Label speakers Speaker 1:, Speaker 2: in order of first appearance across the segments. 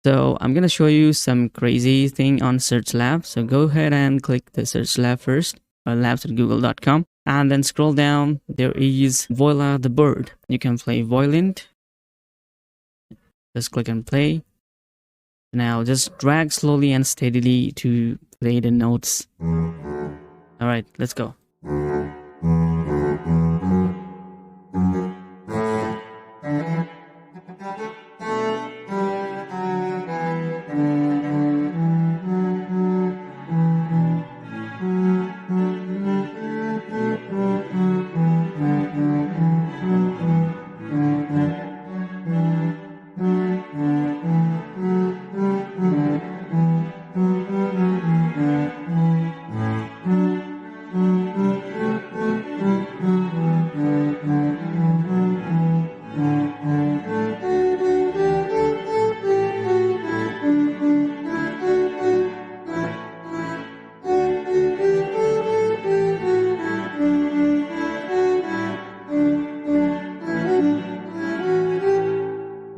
Speaker 1: So I'm gonna show you some crazy thing on Search Lab. So go ahead and click the Search Lab first, or labs@google.com, and then scroll down. There is Viola the bird. You can play violin. Just click and play. Now just drag slowly and steadily to play the notes. All right, let's go.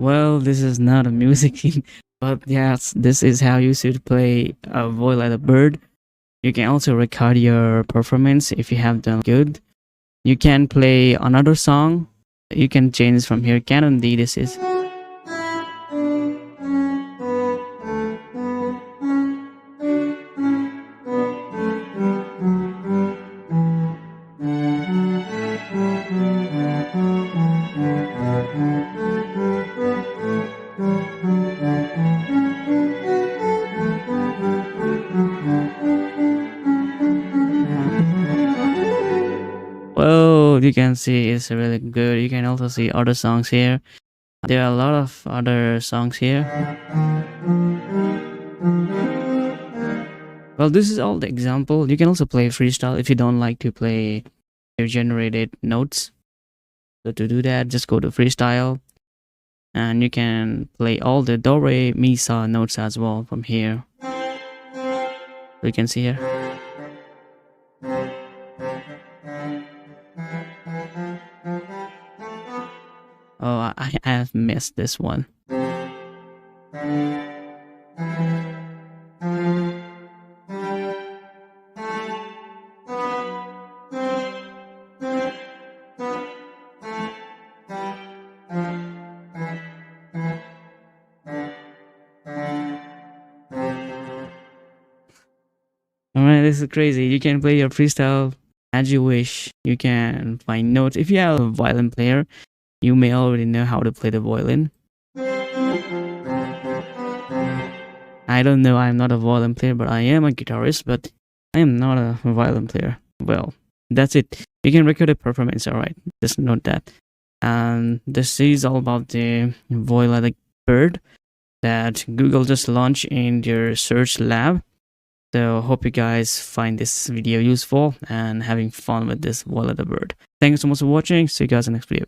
Speaker 1: Well, this is not a music, but yes, this is how you should play a voice like a bird. You can also record your performance if you have done good. You can play another song. You can change from here. Canon D, this is. Well, you can see it's really good. You can also see other songs here. There are a lot of other songs here. Well, this is all the example. You can also play freestyle if you don't like to play your generated notes. So to do that, just go to freestyle, and you can play all the do, re, mi, sa notes as well from here. So you can see here. Oh, I have missed this one. Alright, this is crazy. You can play your freestyle as you wish. You can find notes. If you have a violin player, you may already know how to play the violin. I don't know, I'm not a violin player, but I am a guitarist, but I am not a violin player. Well, that's it. You can record a performance, alright. Just note that. And this is all about the Viola the bird that Google just launched in their search lab. So hope you guys find this video useful and having fun with this Viola the bird. Thank you so much for watching. See you guys in the next video.